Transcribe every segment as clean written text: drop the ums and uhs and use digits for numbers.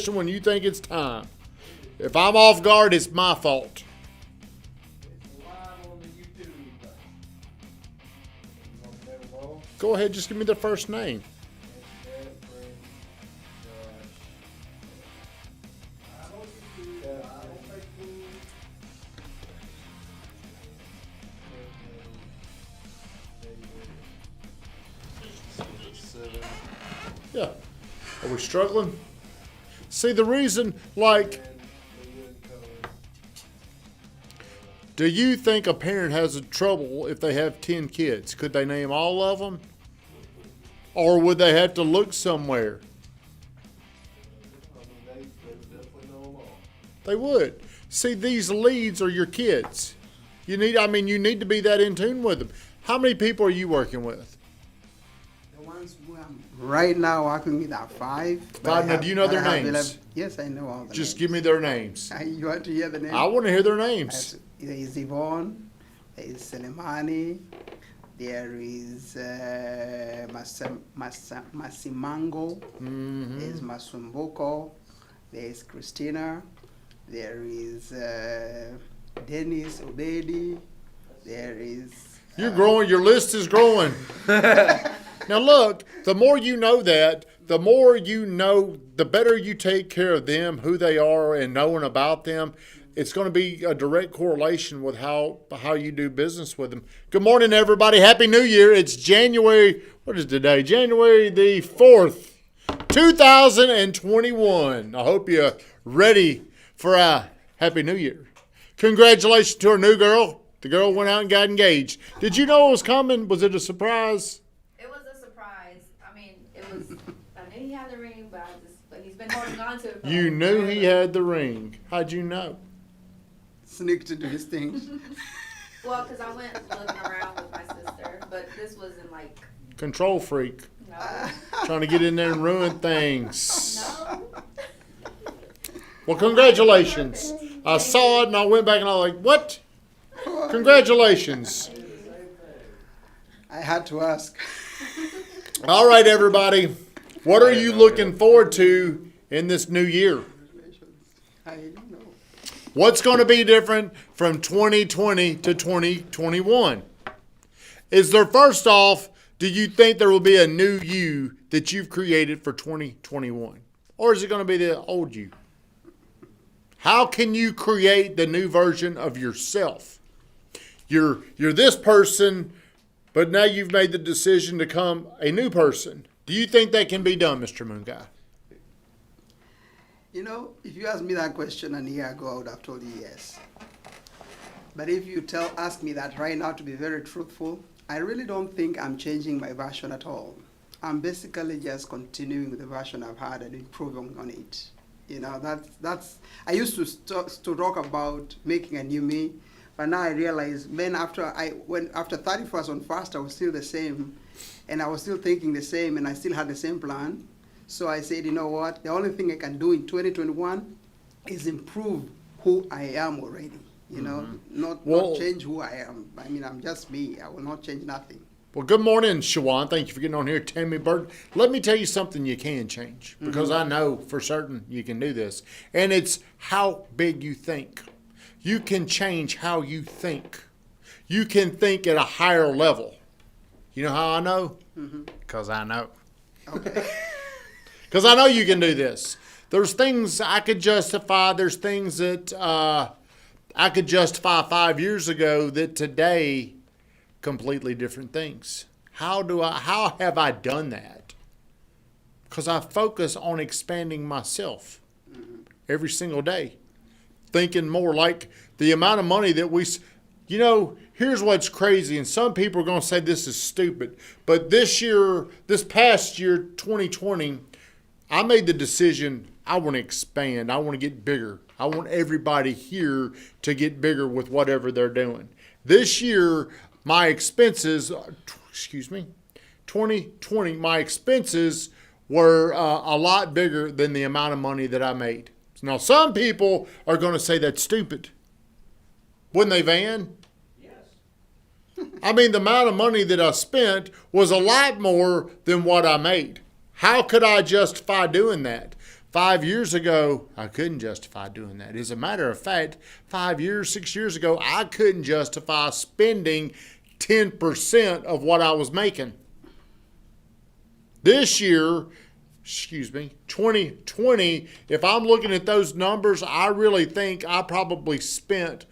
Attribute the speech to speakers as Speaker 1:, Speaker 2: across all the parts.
Speaker 1: when you think it's time. If I'm off guard, it's my fault. Go ahead, just give me the first name. Yeah. Are we struggling? See, the reason, like, do you think a parent has a trouble if they have 10 kids? Could they name all of them? Or would they have to look somewhere? They would. See, these leads are your kids. You need to be that in tune with them. How many people are you working with?
Speaker 2: The ones who I'm right now working with are 5.
Speaker 1: Five. Now, do you know their names?
Speaker 2: Yes, I know all the names.
Speaker 1: Just give me their names.
Speaker 2: You want to hear the names?
Speaker 1: I want to hear their names.
Speaker 2: There is Yvonne, there is Selemani, there is Masimango, there is Masumbuko, there is Christina, there is Dennis Obedi, there is...
Speaker 1: You're growing. Your list is growing. Now look, the more you know that, the more you know, the better you take care of them, who they are, and knowing about them. It's going to be a direct correlation with how you do business with them. Good morning, everybody. Happy New Year. It's January, what is today? January the 4th, 2021. I hope you're ready for a Happy New Year. Congratulations to our new girl. The girl went out and got engaged. Did you know it was coming? Was it a surprise?
Speaker 3: It was a surprise. I mean, I knew he had the ring, but he's been holding on to it.
Speaker 1: You knew he had the ring. How'd you know?
Speaker 2: Sneaked into his things.
Speaker 3: Well, because I went looking around with my sister, but this wasn't like...
Speaker 1: Control freak.
Speaker 3: No.
Speaker 1: Trying to get in there and ruin things.
Speaker 3: No.
Speaker 1: Well, congratulations. I saw it and I went back and I was like, what? Congratulations.
Speaker 2: I had to ask.
Speaker 1: All right, everybody. What are you looking forward to in this new year?
Speaker 2: I don't know.
Speaker 1: What's going to be different from 2020 to 2021? Is there, first off, do you think there will be a new you that you've created for 2021? Or is it going to be the old you? How can you create the new version of yourself? You're this person, but now you've made the decision to become a new person. Do you think that can be done, Mr. Moon Guy?
Speaker 2: You know, if you asked me that question a year ago, I would have told you yes. But if you ask me that right now, to be very truthful, I really don't think I'm changing my version at all. I'm basically just continuing with the version I've had and improving on it. You know, that's. I used to talk about making a new me, but now I realize, man, after 31st on fast, I was still the same, and I was still thinking the same, and I still had the same plan. So I said, you know what? The only thing I can do in 2021 is improve who I am already. You know, not change who I am. I mean, I'm just me. I will not change nothing.
Speaker 1: Well, good morning, Shawan. Thank you for getting on here. Tammy Bird. Let me tell you something you can change, because I know for certain you can do this. And it's how big you think. You can change how you think. You can think at a higher level. You know how I know? Because I know.
Speaker 2: Okay.
Speaker 1: Because I know you can do this. There's things I could justify. There's things that I could justify 5 years ago that today, completely different things. How have I done that? Because I focus on expanding myself every single day. Thinking more, like the amount of money that here's what's crazy, and some people are going to say this is stupid, but this past year, 2020, I made the decision I want to expand. I want to get bigger. I want everybody here to get bigger with whatever they're doing. This year, my expenses, 2020, my expenses were a lot bigger than the amount of money that I made. Now, some people are going to say that's stupid. Wouldn't they, Van?
Speaker 4: Yes.
Speaker 1: I mean, the amount of money that I spent was a lot more than what I made. How could I justify doing that? 5 years ago, I couldn't justify doing that. As a matter of fact, 5 years, 6 years ago, I couldn't justify spending 10% of what I was making. This year, 2020, if I'm looking at those numbers, I really think I probably spent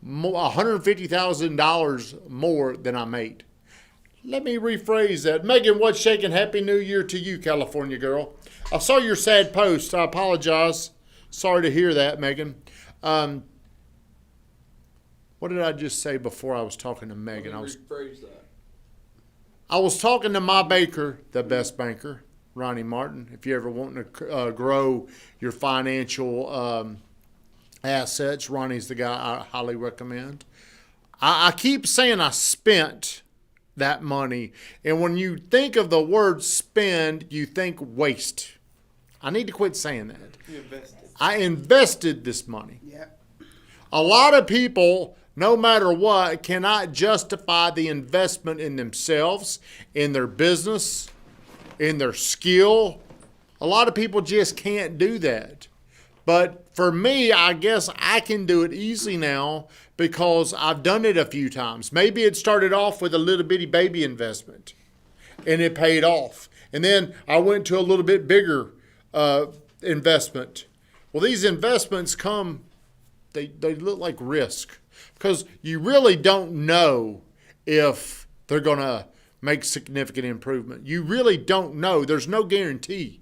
Speaker 1: $150,000 more than I made. Let me rephrase that. Megan, what's shaking? Happy New Year to you, California girl. I saw your sad post. I apologize. Sorry to hear that, Megan. What did I just say before I was talking to Megan?
Speaker 4: Rephrase that.
Speaker 1: I was talking to my banker, the best banker, Ronnie Martin. If you ever want to grow your financial assets, Ronnie's the guy I highly recommend. I keep saying I spent that money. And when you think of the word spend, you think waste. I need to quit saying that.
Speaker 4: You invested.
Speaker 1: I invested this money.
Speaker 2: Yeah.
Speaker 1: A lot of people, no matter what, cannot justify the investment in themselves, in their business, in their skill. A lot of people just can't do that. But for me, I guess I can do it easy now because I've done it a few times. Maybe it started off with a little bitty baby investment and it paid off. And then I went to a little bit bigger investment. Well, these investments they look like risk because you really don't know if they're going to make significant improvement. You really don't know. There's no guarantee.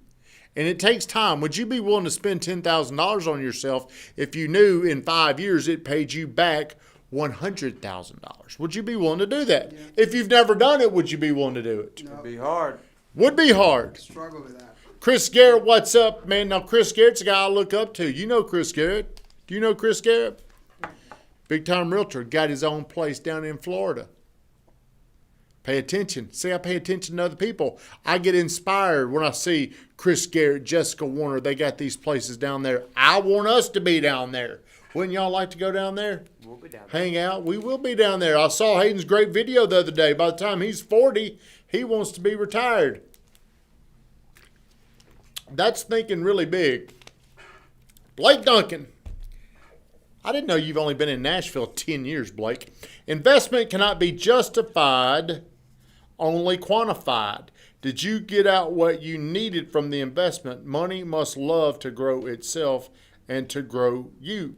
Speaker 1: And it takes time. Would you be willing to spend $10,000 on yourself if you knew in 5 years it paid you back $100,000? Would you be willing to do that? Yeah. If you've never done it, would you be willing to do it?
Speaker 2: No.
Speaker 4: It'd be hard.
Speaker 1: Would be hard.
Speaker 2: Struggle with that.
Speaker 1: Chris Garrett, what's up, man? Now, Chris Garrett's a guy I look up to. You know Chris Garrett. Do you know Chris Garrett? Big time realtor. Got his own place down in Florida. Pay attention. See, I pay attention to other people. I get inspired when I see Chris Garrett, Jessica Warner. They got these places down there. I want us to be down there. Wouldn't y'all like to go down there?
Speaker 4: We'll be down there.
Speaker 1: Hang out. We will be down there. I saw Hayden's great video the other day. By the time he's 40, he wants to be retired. That's thinking really big. Blake Duncan. I didn't know you've only been in Nashville 10 years, Blake. Investment cannot be justified, only quantified. Did you get out what you needed from the investment? Money must love to grow itself and to grow you.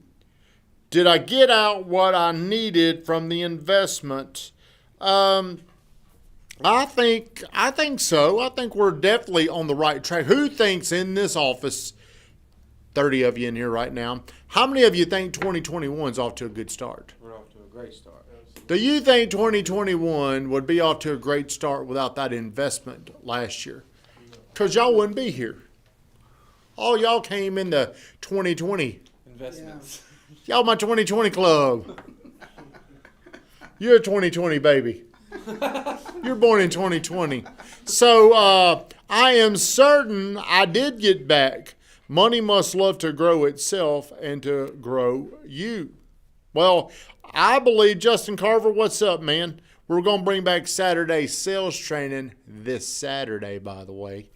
Speaker 1: Did I get out what I needed from the investment? I think so. I think we're definitely on the right track. Who thinks in this office, 30 of you in here right now, how many of you think 2021 is off to a good start?
Speaker 4: We're off to a great start.
Speaker 1: Do you think 2021 would be off to a great start without that investment last year? Because y'all wouldn't be here. All y'all came into 2020.
Speaker 4: Investments.
Speaker 1: Y'all my 2020 club. You're a 2020 baby. You're born in 2020. So I am certain I did get back. Money must love to grow itself and to grow you. Well, I believe, Justin Carver, what's up, man? We're going to bring back Saturday sales training this Saturday, by the way.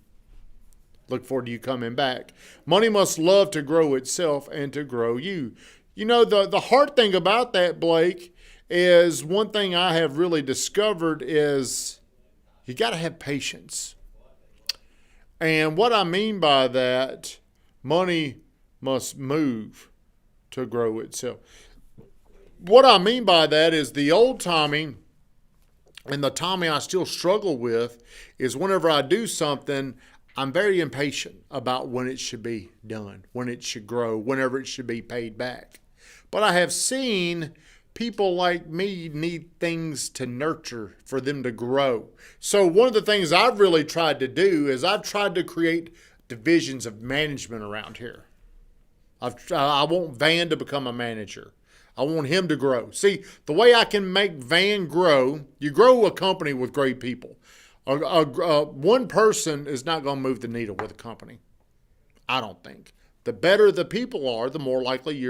Speaker 1: Look forward to you coming back. Money must love to grow itself and to grow you. You know, the hard thing about that, Blake, is one thing I have really discovered is you got to have patience. And what I mean by that, money must move to grow itself. What I mean by that is the old Tommy and the Tommy I still struggle with is whenever I do something, I'm very impatient about when it should be done, when it should grow, whenever it should be paid back. But I have seen people like me need things to nurture for them to grow. So one of the things I've really tried to do is I've tried to create divisions of management around here. I want Van to become a manager. I want him to grow. See, the way I can make Van grow, you grow a company with great people. One person is not going to move the needle with a company, I don't think. The better the people are, the more likely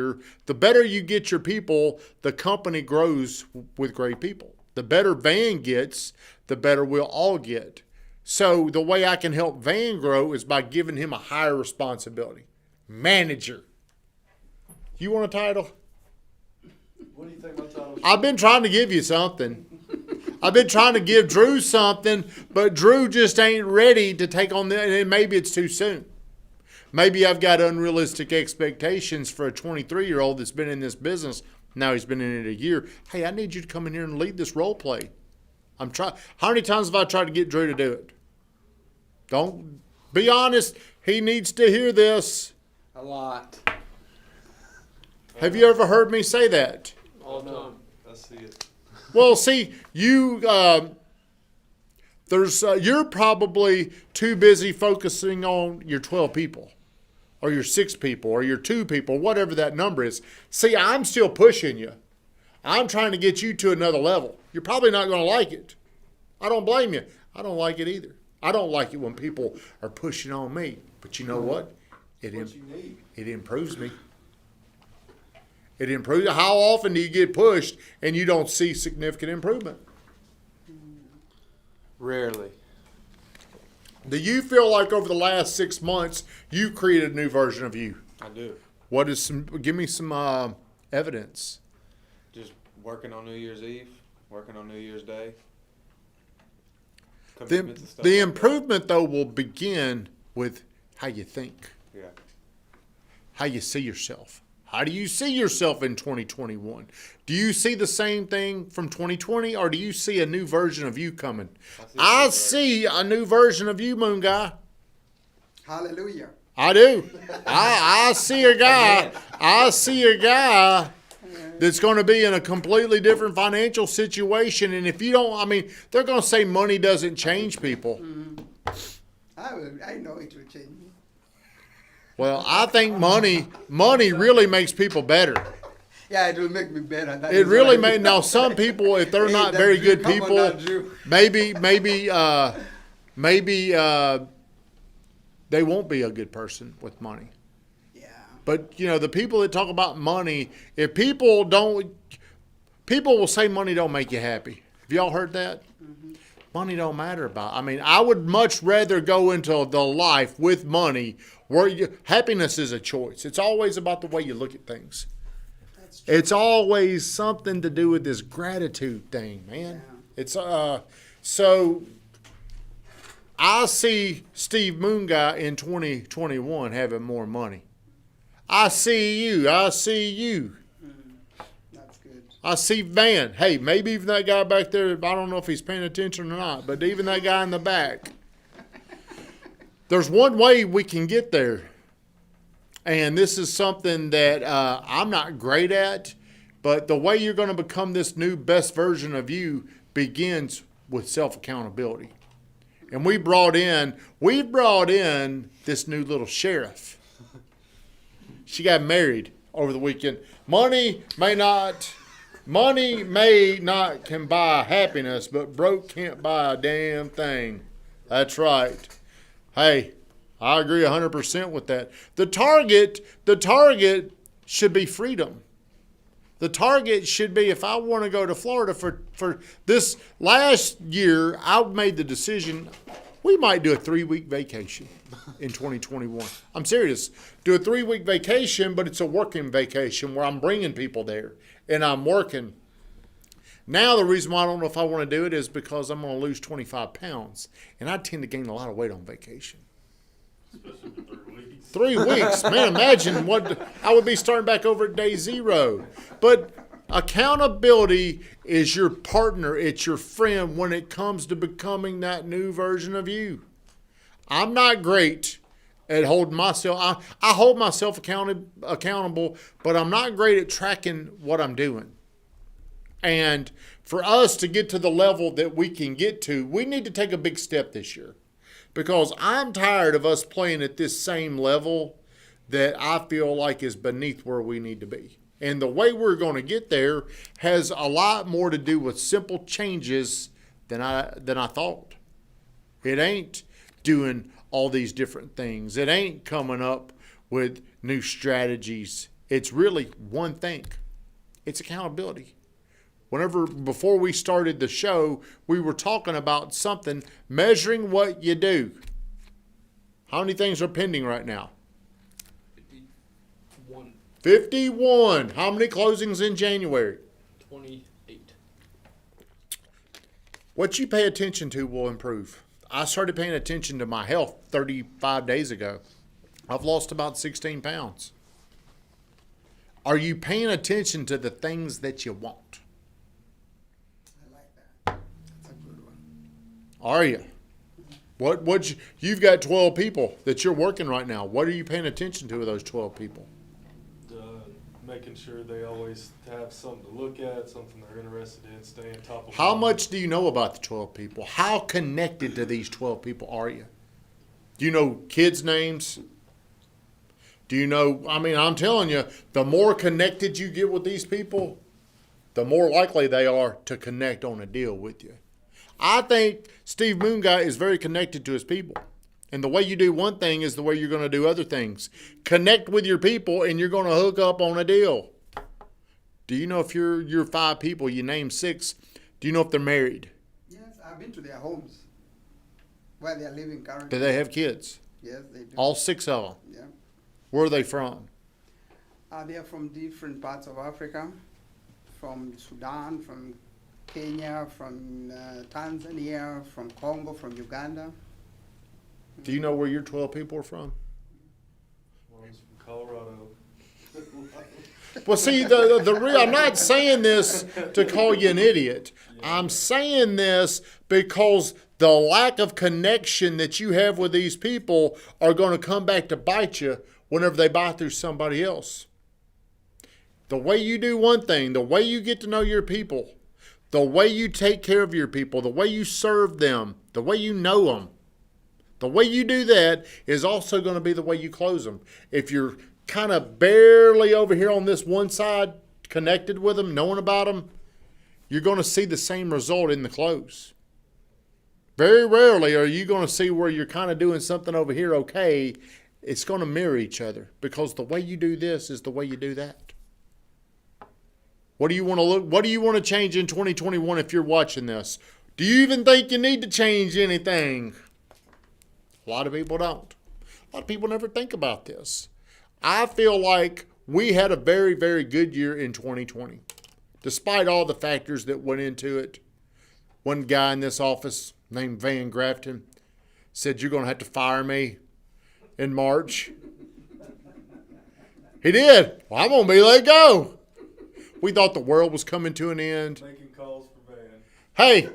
Speaker 1: the better you get your people, the company grows with great people. The better Van gets, the better we'll all get. So the way I can help Van grow is by giving him a higher responsibility. Manager. You want a title?
Speaker 4: What do you think my title should
Speaker 1: I've been trying to give you something. I've been trying to give Drew something, but Drew just ain't ready to take on that. And maybe it's too soon. Maybe I've got unrealistic expectations for a 23-year-old that's been in this business. Now he's been in it a year. Hey, I need you to come in here and lead this role play. I'm trying. How many times have I tried to get Drew to do it? Don't be honest. He needs to hear this.
Speaker 4: A lot.
Speaker 1: Have you ever heard me say that?
Speaker 4: All the time. I see it.
Speaker 1: Well, see, you you're probably too busy focusing on your 12 people or your 6 people or your 2 people, whatever that number is. See, I'm still pushing you. I'm trying to get you to another level. You're probably not going to like it. I don't blame you. I don't like it either. I don't like it when people are pushing on me. But you know what? It improves me. It improves. How often do you get pushed and you don't see significant improvement?
Speaker 4: Rarely.
Speaker 1: Do you feel like over the last 6 months you created a new version of you?
Speaker 4: I do.
Speaker 1: What is some? Give me some evidence.
Speaker 4: Just working on New Year's Eve, working on New Year's Day.
Speaker 1: The
Speaker 4: Commitments and stuff
Speaker 1: the
Speaker 4: like that.
Speaker 1: improvement though will begin with how you think,
Speaker 4: Yeah.
Speaker 1: how you see yourself. How do you see yourself in 2021? Do you see the same thing from 2020, or do you see a new version of you coming? I see a new version of you, Moon Guy.
Speaker 2: Hallelujah.
Speaker 1: I do. I see a guy. I see a guy that's going to be in a completely different financial situation. And if you don't, I mean, they're going to say money doesn't change people.
Speaker 2: I know it will change me.
Speaker 1: Well, I think money really makes people better.
Speaker 2: Yeah, it will make me better. That
Speaker 1: It
Speaker 2: is
Speaker 1: really
Speaker 2: what I
Speaker 1: may.
Speaker 2: mean.
Speaker 1: Now, some people, if they're
Speaker 2: Hey,
Speaker 1: not
Speaker 2: that
Speaker 1: very
Speaker 2: Drew,
Speaker 1: good
Speaker 2: come on
Speaker 1: people,
Speaker 2: now, Drew.
Speaker 1: maybe they won't be a good person with money.
Speaker 2: Yeah.
Speaker 1: But, you know, the people that talk about money, if people will say money don't make you happy. Have y'all heard that?
Speaker 2: Mm-hmm.
Speaker 1: Money don't matter about. I mean, I would much rather go into the life with money where happiness is a choice. It's always about the way you look at things.
Speaker 2: That's true.
Speaker 1: It's always something to do with this gratitude thing, man.
Speaker 2: Yeah.
Speaker 1: It's so I see Steve Moon Guy in 2021 having more money. I see you.
Speaker 2: That's good.
Speaker 1: I see Van. Hey, maybe even that guy back there, I don't know if he's paying attention or not, but even that guy in the back. There's one way we can get there. And this is something that I'm not great at, but the way you're going to become this new best version of you begins with self-accountability. And we brought in this new little sheriff. She got married over the weekend. Money may not can buy happiness, but broke can't buy a damn thing. That's right. Hey, I agree 100% with that. The target should be freedom. The target should be, if I want to go to Florida for this last year, I made the decision we might do a 3-week vacation in 2021. I'm serious. Do a 3-week vacation, but it's a working vacation where I'm bringing people there and I'm working. Now the reason why I don't know if I want to do it is because I'm going to lose 25 pounds. And I tend to gain a lot of weight on vacation. 3 weeks. Man, imagine what I would be starting back over at day 0. But accountability is your partner. It's your friend when it comes to becoming that new version of you. I'm not great at holding myself. I hold myself accountable, but I'm not great at tracking what I'm doing. And for us to get to the level that we can get to, we need to take a big step this year. Because I'm tired of us playing at this same level that I feel like is beneath where we need to be. And the way we're going to get there has a lot more to do with simple changes than I thought. It ain't doing all these different things. It ain't coming up with new strategies. It's really one thing. It's accountability. Before we started the show, we were talking about something, measuring what you do. How many things are pending right now?
Speaker 5: 51.
Speaker 1: 51. How many closings in January?
Speaker 5: 28.
Speaker 1: What you pay attention to will improve. I started paying attention to my health 35 days ago. I've lost about 16 pounds. Are you paying attention to the things that you want?
Speaker 2: I like that. That's a good one.
Speaker 1: Are you? You've got 12 people that you're working right now. What are you paying attention to with those 12 people?
Speaker 6: Making sure they always have something to look at, something they're interested in, stay on top of.
Speaker 1: How much do you know about the 12 people? How connected to these 12 people are you? Do you know kids' names? Do you know, I'm telling you, the more connected you get with these people, the more likely they are to connect on a deal with you. I think Steve Moonguy is very connected to his people. And the way you do one thing is the way you're going to do other things. Connect with your people and you're going to hook up on a deal. Do you know if you're 5 people, you name 6, do you know if they're married?
Speaker 2: Yes, I've been to their homes where they're living currently.
Speaker 1: Do they have kids?
Speaker 2: Yes, they do.
Speaker 1: All 6 of them.
Speaker 2: Yeah.
Speaker 1: Where are they from?
Speaker 2: They are from different parts of Africa, from Sudan, from Kenya, from Tanzania, from Congo, from Uganda.
Speaker 1: Do you know where your 12 people are from?
Speaker 6: One's from Colorado.
Speaker 1: Well, see, I'm not saying this to call you an idiot. I'm saying this because the lack of connection that you have with these people are going to come back to bite you whenever they buy through somebody else. The way you do one thing, the way you get to know your people, the way you take care of your people, the way you serve them, the way you know them, the way you do that is also going to be the way you close them. If you're kind of barely over here on this one side, connected with them, knowing about them, you're going to see the same result in the close. Very rarely are you going to see where you're kind of doing something over here okay. It's going to mirror each other because the way you do this is the way you do that. What do you want to look? What do you want to change in 2021 if you're watching this? Do you even think you need to change anything? A lot of people don't. A lot of people never think about this. I feel like we had a very, very good year in 2020. Despite all the factors that went into it. One guy in this office named Van Grafton said, "You're going to have to fire me in March." He did. Well, I'm going to be let go. We thought the world was coming to an end.
Speaker 6: Making calls for Van.
Speaker 1: Hey,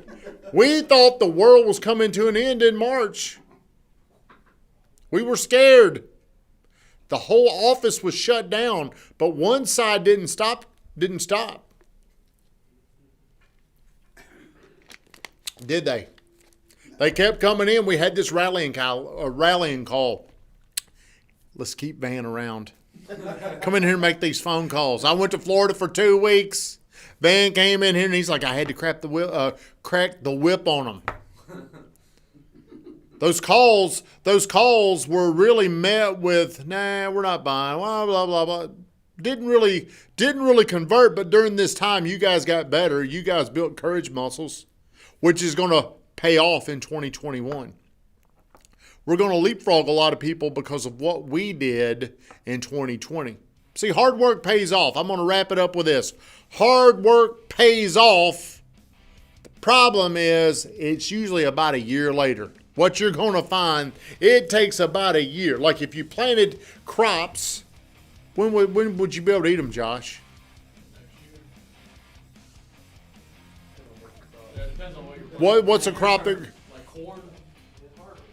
Speaker 1: we thought the world was coming to an end in March. We were scared. The whole office was shut down, but one side didn't stop. Did they? They kept coming in. We had this rallying call. Let's keep Van around. Come in here and make these phone calls. I went to Florida for 2 weeks. Van came in here and he's like, I had to crack the whip on them. Those calls were really met with, nah, we're not buying, blah, blah, blah, blah. Didn't really convert, but during this time, you guys got better. You guys built courage muscles, which is going to pay off in 2021. We're going to leapfrog a lot of people because of what we did in 2020. See, hard work pays off. I'm going to wrap it up with this. Hard work pays off. The problem is it's usually about a year later. What you're going to find, it takes about a year. Like if you planted crops, when would you be able to eat them, Josh?
Speaker 5: Yeah, it depends on what you're
Speaker 1: What's a crop that...
Speaker 5: like corn and harvest.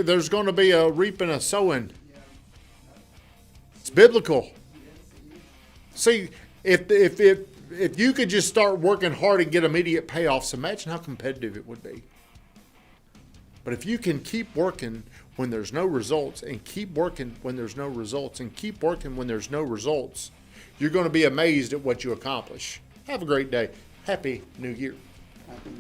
Speaker 1: There's gonna be a reaping and a sowing. It's biblical. See, if you could just start working hard and get immediate payoffs, imagine how competitive it would be. But if you can keep working when there's no results, and keep working when there's no results, and keep working when there's no results, you're going to be amazed at what you accomplish. Have a great day. Happy New Year.
Speaker 2: Happy New